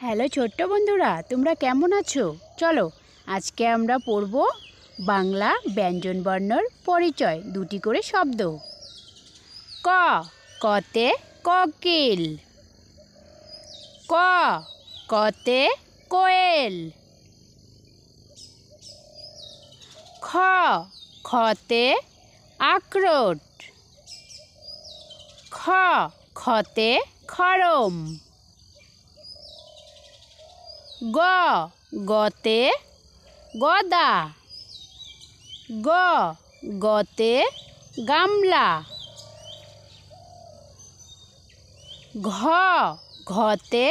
Hello ছোট্ট বন্ধুরা, তোমরা কেমন আছো? চলো আজকে আমরা পড়ব বাংলা ব্যঞ্জনবর্ণর পরিচয়, দুটি করে শব্দ। ক, কতে কোকিল। ক, কতে কোয়েল। খ, খতে আখরোট। খ, খতে খড়ম। গ, গতে গদা। গ, গতে গামলা। ঘ, ঘতে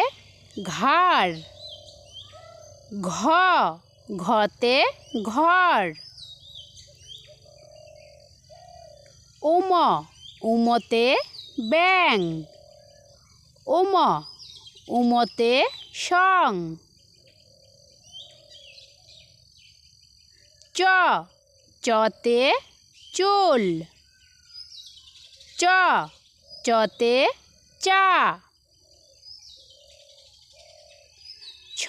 ঘাড়। ঘ, ঘতে ঘর। উম, উমতে ব্যাঙ। উম, উমতে সং। চ, চতে চুল। চ, চতে চা। ছ,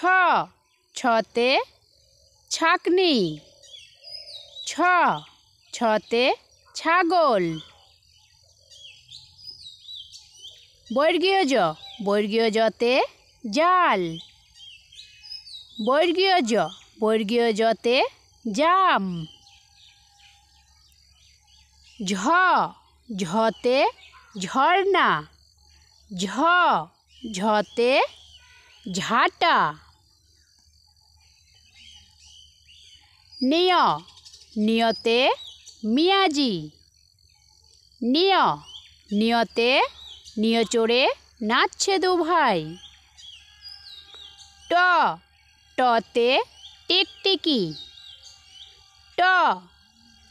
ছতে ছাকনি। ছ, ছতে ছাগল। বর্গীয় জ, বর্গীয় জতে জাল। বর্গীয় জ, বর্গীয় জতে জাম। ঝ, ঝতে ঝর্ণা। ঝ, ঝতে ঝাঁটা। নিয়, নিয়তে মিয়াজি। নিয়, নিয়তে নিয়চড়ে নাচছে দু ভাই। ট, টতে টিকটিকি। ট,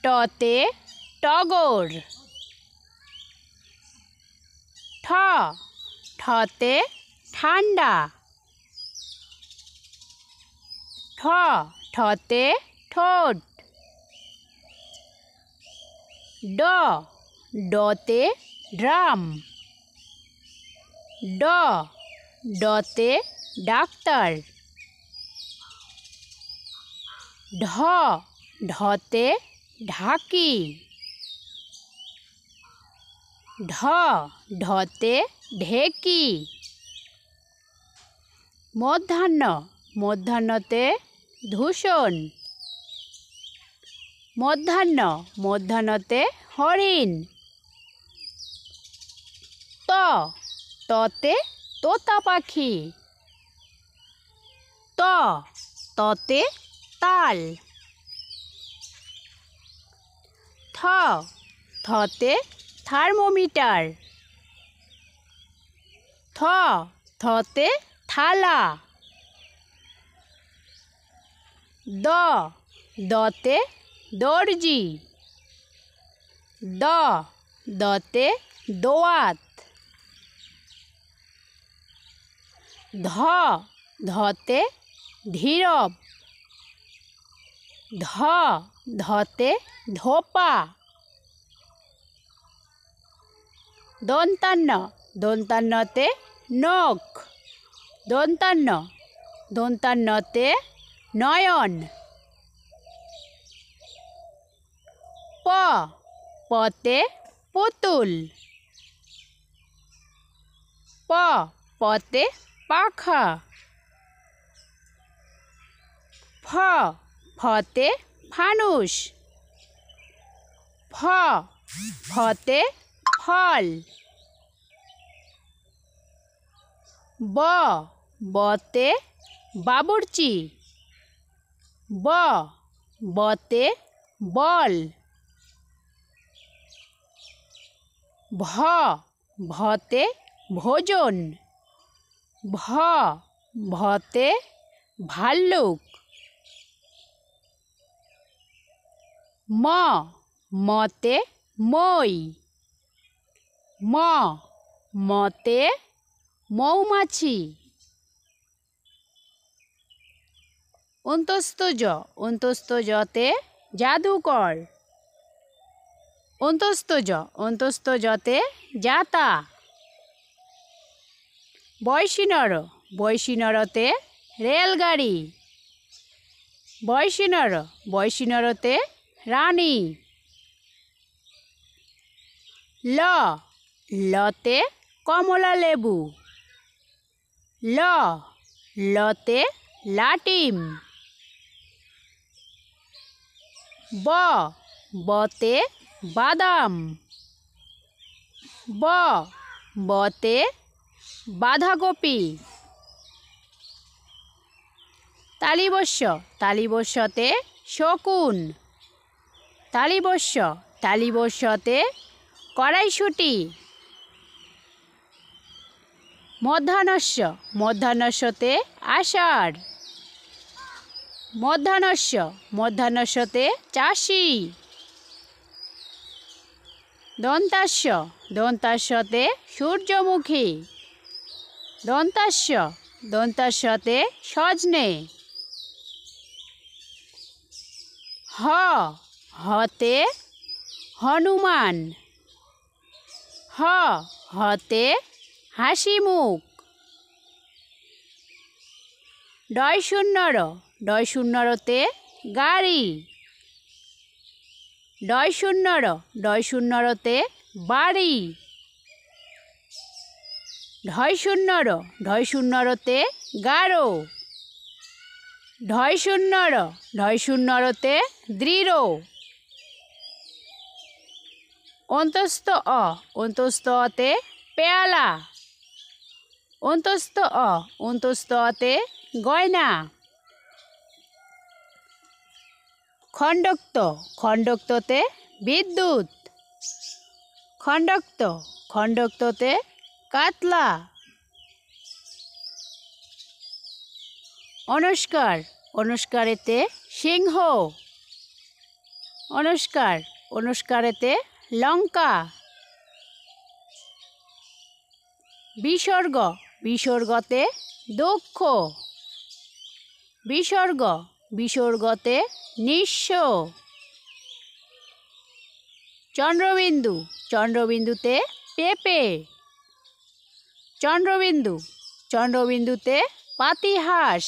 টতে টগর। ঠ, ঠতে ঠান্ডা। ঠ, ঠতে ঠোঁট। ড, ডতে ড্রাম। ড, ডতে ডাক্তার। ঢ, ঢতে ঢাকি। ঢ, ঢতে ঢেকি। মধ্যাহ্ন, মধ্যাহ্নতে ধূসর। মধ্যাহ্ন, মধ্যাহ্নতে হরিণ। ত, ততে তোতা পাখি। ত, ততে তাল। থ, থতে থার্মোমিটার। থ, থতে থালা। দ, দতে দর্জি। দ, দতে দোয়াত। ধ, ধতে ধীরব। ধ, ধতে ধোপা। দন্তান্ন, দন্তান্নতে নখ। দন্তান্ন, দন্তান্নতে নয়ন। প, পতে পুতুল। প, পতে পাখা। ফ, ফতে ফানুস। ফ, ফতে ফল। ব, বতে বাবুর্চি। ব, বতে বল। ভ, ভতে ভোজন। ভ, ভতে ভাল্লুক। ম, মতে মই। ম, মতে মৌমাছি। অন্তস্থ জ, অন্তস্থ জতে জাদুকর। অন্তস্থ জ, অন্তস্থ জতে জাতা। বয়সী নর, বয়সী নরতে রেলগাড়ি। বয়সী নরতে রানী। লতে কমলা লেবু। লতে লাটিম। বতে বাদাম। বতে বাঁধাকপি। তালিবস্যতে শকুন। তালিবস্যতে কড়াইশুঁটি। মধ্যাহ্নস্যতে আষাঢ়। মধ্যাহ্নস্যতে চাষি। দন্তাস্যতে সূর্যমুখী। দন্তাস্যতে সজনে। হতে হনুমান। হতে হাসি মুখ। ডয়শূন্যরতে গাড়ি। ডয়শূন্যরতে বাড়ি। ঢয়শূন্যরতে গাঢ়। ঢয়শূন্যরতে দৃঢ়। অন্তস্থতে পেয়ালা। অন্তস্থতে গয়না। খণ্ডক্ততে বিদ্যুৎ। খণ্ডক্ততে কাতলা। অনুষ্কারেতে সিংহ। অনুষ্কারেতে লঙ্কা। বিসর্গতে দুঃখ। বিসর্গতে নিঃস্ব। চন্দ্রবিন্দুতে পেঁপে। চন্দ্রবিন্দুতে পাতিহাঁস।